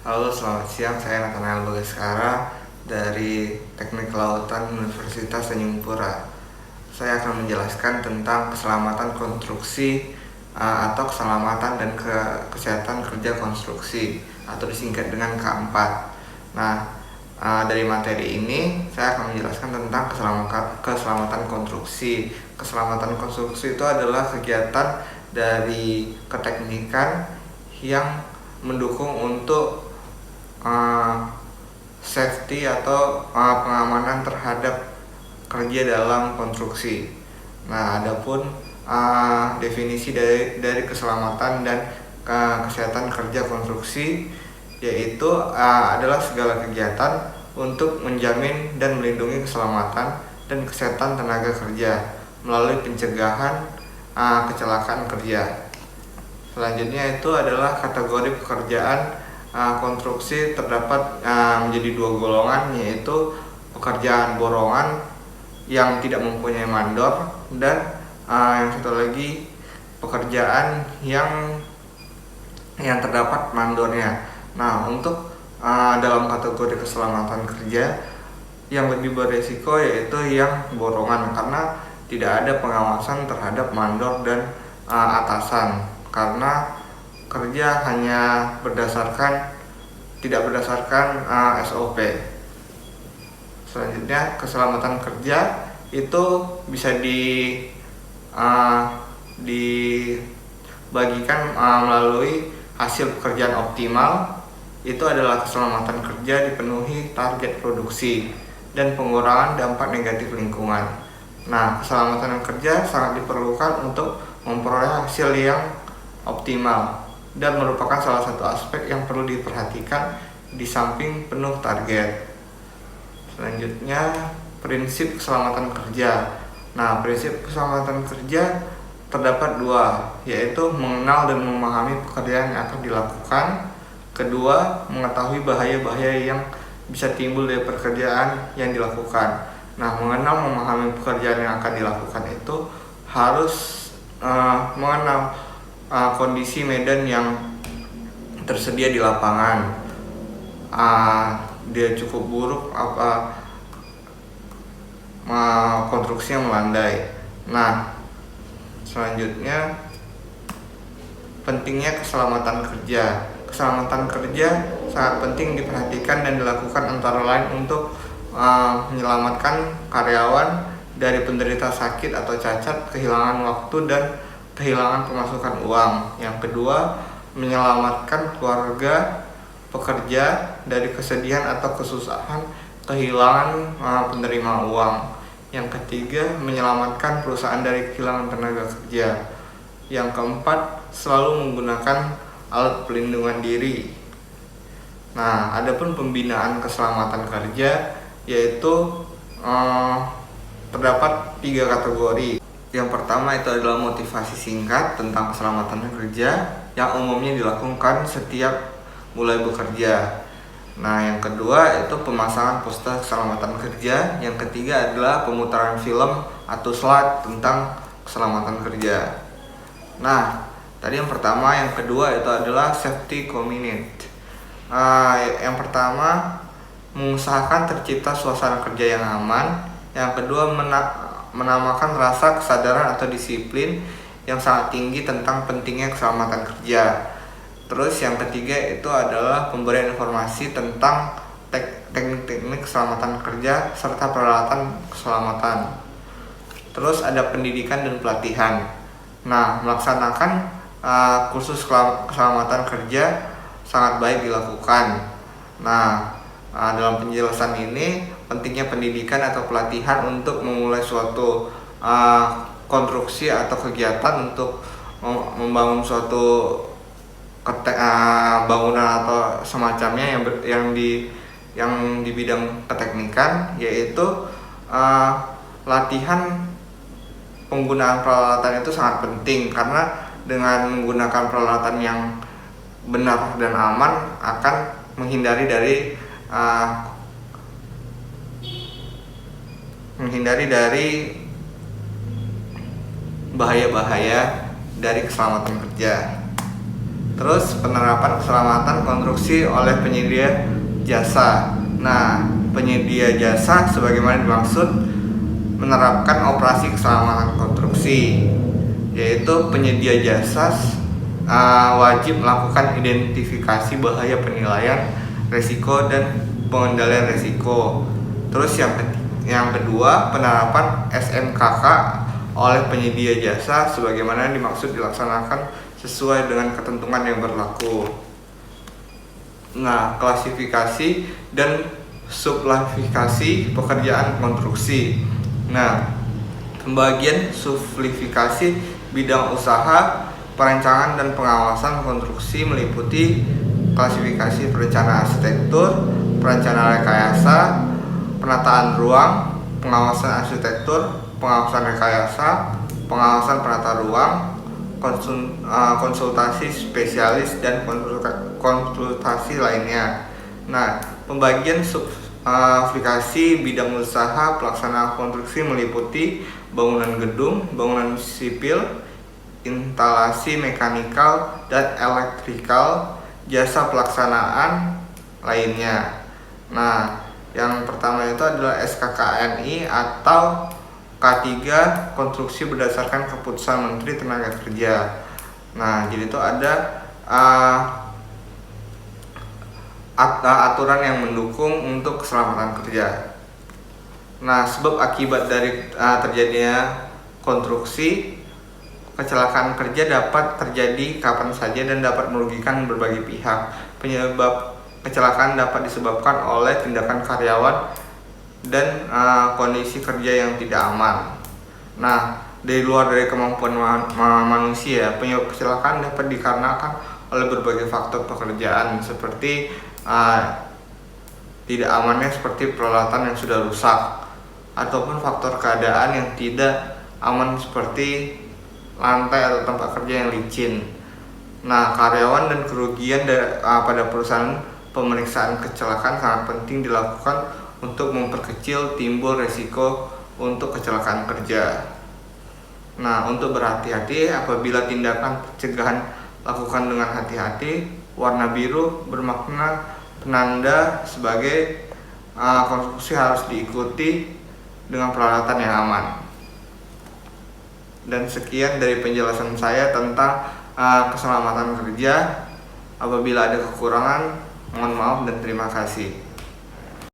Halo, selamat siang. Saya Nathanael Bagaskara dari Teknik Kelautan Universitas Tanjung Pura. Saya akan menjelaskan tentang keselamatan konstruksi atau keselamatan dan kesehatan kerja konstruksi atau disingkat dengan K4. Nah, dari materi ini saya akan menjelaskan tentang keselamatan konstruksi. Keselamatan konstruksi itu adalah kegiatan dari keteknikan yang mendukung untuk safety atau pengamanan terhadap kerja dalam konstruksi. Nah, adapun definisi dari keselamatan dan kesehatan kerja konstruksi yaitu adalah segala kegiatan untuk menjamin dan melindungi keselamatan dan kesehatan tenaga kerja melalui pencegahan kecelakaan kerja. Selanjutnya itu adalah kategori pekerjaan konstruksi terdapat menjadi dua golongan, yaitu pekerjaan borongan yang tidak mempunyai mandor dan yang satu lagi pekerjaan yang terdapat mandornya. Nah, untuk dalam kategori keselamatan kerja yang lebih beresiko yaitu yang borongan, karena tidak ada pengawasan terhadap mandor dan atasan, karena kerja hanya tidak berdasarkan SOP. Selanjutnya, keselamatan kerja itu bisa dibagikan melalui hasil pekerjaan optimal. Itu adalah keselamatan kerja dipenuhi target produksi dan pengurangan dampak negatif lingkungan. Nah, keselamatan kerja sangat diperlukan untuk memperoleh hasil yang optimal dan merupakan salah satu aspek yang perlu diperhatikan di samping penuh target. Selanjutnya, prinsip keselamatan kerja. Nah, prinsip keselamatan kerja terdapat dua, yaitu mengenal dan memahami pekerjaan yang akan dilakukan. Kedua, mengetahui bahaya-bahaya yang bisa timbul dari pekerjaan yang dilakukan. Nah, mengenal memahami pekerjaan yang akan dilakukan itu harus mengenal kondisi medan yang tersedia di lapangan. Dia cukup buruk apa konstruksi yang melandai. Nah, selanjutnya pentingnya keselamatan kerja. Keselamatan kerja sangat penting diperhatikan dan dilakukan antara lain untuk menyelamatkan karyawan dari penderita sakit atau cacat, kehilangan waktu dan kehilangan pemasukan uang. Yang kedua, menyelamatkan keluarga pekerja dari kesedihan atau kesusahan kehilangan penerima uang. Yang ketiga, menyelamatkan perusahaan dari kehilangan tenaga kerja. Yang keempat, selalu menggunakan alat pelindungan diri. Nah, adapun pembinaan keselamatan kerja yaitu terdapat 3 kategori. Yang pertama itu adalah motivasi singkat tentang keselamatan kerja yang umumnya dilakukan setiap mulai bekerja. Nah, yang kedua itu pemasangan poster keselamatan kerja. Yang ketiga adalah pemutaran film atau slide tentang keselamatan kerja. Nah, tadi yang pertama, yang kedua itu adalah safety community. Yang pertama, mengusahakan tercipta suasana kerja yang aman. Yang kedua, menamakan rasa kesadaran atau disiplin yang sangat tinggi tentang pentingnya keselamatan kerja. Terus yang ketiga itu adalah pemberian informasi tentang teknik-teknik keselamatan kerja serta peralatan keselamatan. Terus ada pendidikan dan pelatihan. Nah, melaksanakan kursus keselamatan kerja sangat baik dilakukan. Nah, dalam penjelasan ini pentingnya pendidikan atau pelatihan untuk memulai suatu konstruksi atau kegiatan untuk membangun suatu bangunan atau semacamnya yang di bidang keteknikan, yaitu latihan penggunaan peralatan itu sangat penting, karena dengan menggunakan peralatan yang benar dan aman akan menghindari bahaya-bahaya dari keselamatan kerja. Terus penerapan keselamatan konstruksi oleh penyedia jasa. Nah, penyedia jasa sebagaimana dimaksud menerapkan operasi keselamatan konstruksi, yaitu penyedia jasa wajib melakukan identifikasi bahaya, penilaian resiko, dan pengendalian resiko. Terus yang kedua, penerapan SMKK oleh penyedia jasa sebagaimana dimaksud dilaksanakan sesuai dengan ketentuan yang berlaku. Nah, klasifikasi dan subklasifikasi pekerjaan konstruksi. Nah, pembagian subklasifikasi bidang usaha perancangan dan pengawasan konstruksi meliputi klasifikasi perencanaan arsitektur, perencanaan rekayasa, penataan ruang, pengawasan arsitektur, pengawasan rekayasa, pengawasan penata ruang, konsultasi spesialis, dan konsultasi lainnya. Nah, pembagian subaplikasi bidang usaha pelaksanaan konstruksi meliputi bangunan gedung, bangunan sipil, instalasi mekanikal dan elektrikal, jasa pelaksanaan lainnya. Nah, yang pertama itu adalah SKKNI atau K3, konstruksi berdasarkan keputusan Menteri Tenaga Kerja. Nah, jadi itu ada aturan yang mendukung untuk keselamatan kerja. Nah, sebab akibat dari terjadinya konstruksi, kecelakaan kerja dapat terjadi kapan saja dan dapat merugikan berbagai pihak. Penyebab kecelakaan dapat disebabkan oleh tindakan karyawan dan kondisi kerja yang tidak aman. Nah, dari luar dari kemampuan manusia, penyebab kecelakaan dapat dikarenakan oleh berbagai faktor pekerjaan seperti tidak amannya seperti peralatan yang sudah rusak, ataupun faktor keadaan yang tidak aman seperti lantai atau tempat kerja yang licin. Nah, karyawan dan kerugian pada perusahaan, pemeriksaan kecelakaan sangat penting dilakukan untuk memperkecil timbul resiko untuk kecelakaan kerja. Nah, untuk berhati-hati apabila tindakan pencegahan lakukan dengan hati-hati. Warna biru bermakna penanda sebagai konstruksi harus diikuti dengan peralatan yang aman. Dan sekian dari penjelasan saya tentang keselamatan kerja. Apabila ada kekurangan, mohon maaf dan terima kasih.